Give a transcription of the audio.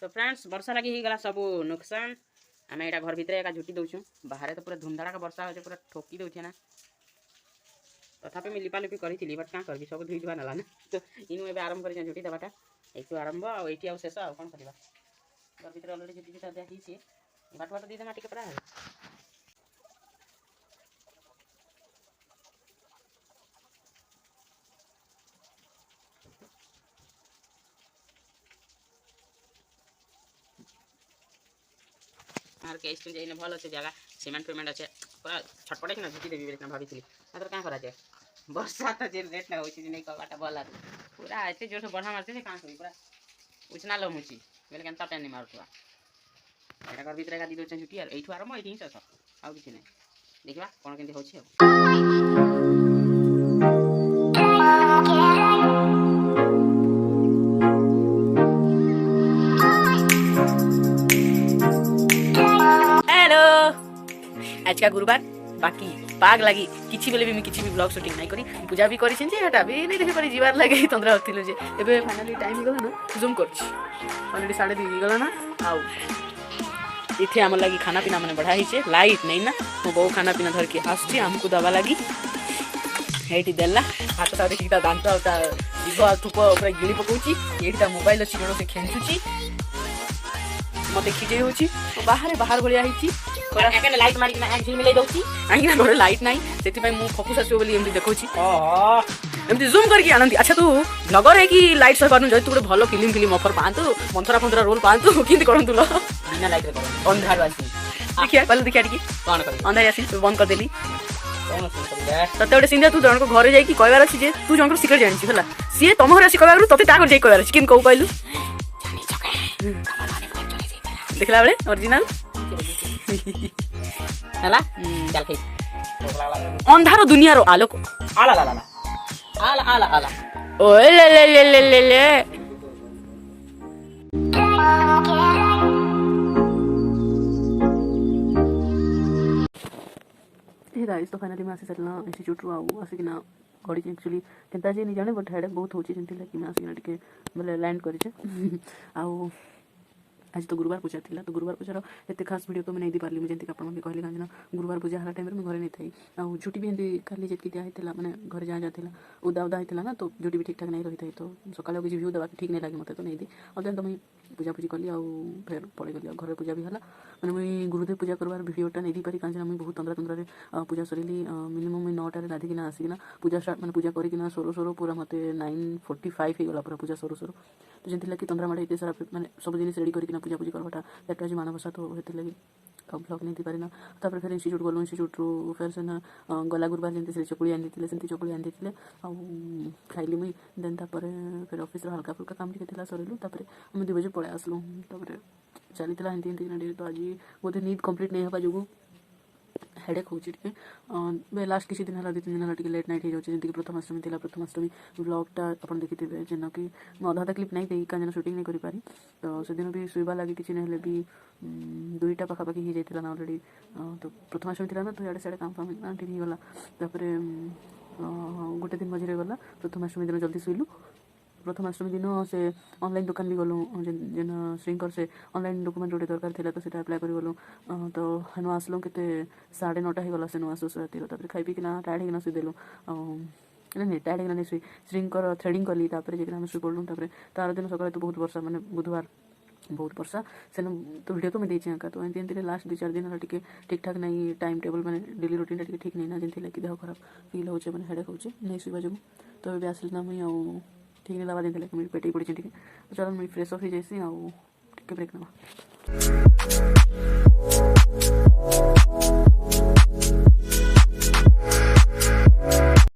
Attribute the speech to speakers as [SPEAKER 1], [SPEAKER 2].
[SPEAKER 1] friends वर्षा लगी ही गला सब नुकसान आम यहाँ घर भितर एका झुटी दौचु बाहर तो पूरा धूमधाड़ा वर्षा हो पूरा ठोकी दौचे ना तथापि मुझे लिपालिपि करी बट क्या करी सब धुई धुआ नाला ना तो इनू ए आरंभ कर झुटी देवाटा एक आरंभ आईटी आउ शेष आ कौन करवा घर भितर अलरेडी झुटी झुटा दिखाई बाट बाट दीदेमा टिके पड़ा आर केस तुम जाइने भल अच्छे जगह सीमेंट पेमेंट अच्छे पूरा छटपटे कि झुटी देवी बोले भाभी ना तो क्या करा जाए वर्षा तो जे रेट ना होची नहीं कबाटा भला पूरा एते जोर से बढ़ा मारते से कां पूरा उछना लमुची बोले केनता पेन नहीं मारतुआ एटा घर भीतर का दी दोचे झुटी यार एठु आरम एठी सस आउ किछ नहीं देखबा कोन केंती होची आज का गुरुवार बाकी पाग लगी किछि बेले भी मैं किछि भी ब्लॉग शूटिंग नहीं करी पूजा भी करी छिन जे हटा भी नहीं देखि परी जीवार लगे तंद्रा होतिलो जे एबे फाइनली टाइम ही गला ना जूम करछि ऑलरेडी 2:30 गला ना आउ इथे हमर लगी खाना पीना माने बढ़ा हिचे लाइट नहीं ना तो बहु खाना पीना धर के आसछि हमको दवा लगी हेटी देला हाथ सा देखि ता दांत ता जीव थुप ऊपर गिली पकोछि एटी ता मोबाइल अछि जणो से खेंचुछि मते खिजे होछि बाहर बाहर भलिया हिछि एके लाइट मारी ना एक झिल मिले दउछि आइना घर लाइट नाही सेति भाई मु फोकस आसो बोली एमती देखौछि एमती जूम करके आनंदी अच्छा तू नगर है कि लाइट सब करनु जय तू भलो फिल्म ऑफर पांतु मंथरा फंथरा रोल पांतु किंती करंतु ल बिना लाइट रे कर अंधार आसी देखिया पहले देखिया टिकी कोन कर अंधार आसी बंद कर देली कोन सुन कर तते ओडे सिंधा तू जण को घरे जाई कि कहबार अछि जे तू जण को सिक्रेट जानि छी हला सी तम घर आसी कहबार तते ता कर जाई कहबार अछि किन कहू कहलु देखला बेले ओरिजिनल हला चल के अंधार दुनिया रो आलोक आला ला ला आला आला आला ओए ले ले ले ले ले ले हे गाइस तो फाइनली मैं आसे सटला इंस्टीट्यूट रो आउ आसे कि ना गडी एक्चुअली केनता जे नहीं जाने बट हेड बहुत होची जेंति लागी मैं आसे टिके बोले लैंड करी छे आउ आज तो गुरुवार पूजा थिला तो गुरुवार पूजार एते खास वीडियो तो मैं नहीं दी पारली मुझे जेंति आपन के कहली गांजना गुरुवार पूजा हला टाइम रे मैं घरे नहीं थई आ झुटी भी एंदी खाली जेतकी दिया हेतला माने घर जा जाथिला उदा उदा हेतला ना तो झुटी भी ठीक ठाक नहीं रही थई तो सकाले के व्यू देबा ठीक नहीं लागे मते तो नहीं दी अदन तो मैं पूजा पूजी करली आ फिर पड़े गली घर पूजा भी हला माने मैं गुरुदेव पूजा करवार वीडियोटा नहीं दी पारी गांजना मैं बहुत तंद्रा तंद्रा रे पूजा सरीली मिनिमम मैं 9 टा रे लादी किना आसी किना पूजा स्टार्ट माने पूजा करी किना सोरो सोरो पूरा मते 9:45 हे गला पूरा पूजा सोरो सोरो तो जेंति लागी तंद्रा माडे एते सारा माने सब जिनिस रेडी करी किना पूजा पूजी करवाटा एटा जे मानवसा तो हेते लगी ब्लॉग नहीं दी पारे ना तापर फिर इंस्टीट्यूट गलो इंस्टीट्यूट रो फिर से ना गला गुरुवार जेंति से चकुली आन दिथिले सेंति चकुली आन दिथिले आ खाइली मुई देन तापर फिर ऑफिस रो हल्का फुल्का काम टिके थिला सरेलु तापर हम 2 बजे पळे आसलु तापर चलीतला हिंदी हिंदी ना तो आज बोधे नींद कंप्लीट नहीं हबा जोगु हेडेक होची टिके बे लास्ट किछि दिन हला 2-3 दिन हला टिके लेट नाइट हे जोची जेंति प्रथमाष्टमी थिला प्रथमाष्टमी व्लॉगटा अपन देखिथिबे जेना कि म आधा क्लिप नहीं देई काजना शूटिंग नहीं करि पारी तो से दिन भी सुइबा लागि किछि नै हले भी 2टा पाखा पाखी ही जाइतिला ना ऑलरेडी तो प्रथमाष्टमी थिला ना तो याडे साडे काम फाम ना ठीक गला तापरे गोटे दिन मझिरे गला प्रथमाष्टमी दिन जल्दी सुइलु प्रथमाष्टमी दिन से ऑनलाइन दुकान भी गलु जेना श्रिंकर से ऑनलाइन डॉक्यूमेंट जोटे दरकार थिला तो सेटा अप्लाई करि गलु तो हनो आसलो केते 9:30 हे गला से नो आसो राती तापर खाइ पी किना टाइड हिना सुइ देलु नहीं टाइड हिना सुइ श्रिंकर थ्रेडिंग कली तापर जेकना हम सुइ पडलु तापर तार दिन सकाळे तो बहुत वर्षा माने बुधवार बहुत वर्षा से तो वीडियो तो मैं देछि का तो एंती लास्ट 2-4 दिन ठीक ठीक ठाक नहीं टाइम टेबल माने डेली रूटीन ठीक नहीं ना जेंति लागी देह खराब फील होचे माने हेडेक होचे नहीं सुइबा जो तो बे आसल ना मैं ठीक नहीं लगा देते मेरी पेटी पड़ी ठीक है तो चलो मैं फ्रेश ऑफ ही जैसी आउ ठीक ब्रेक ना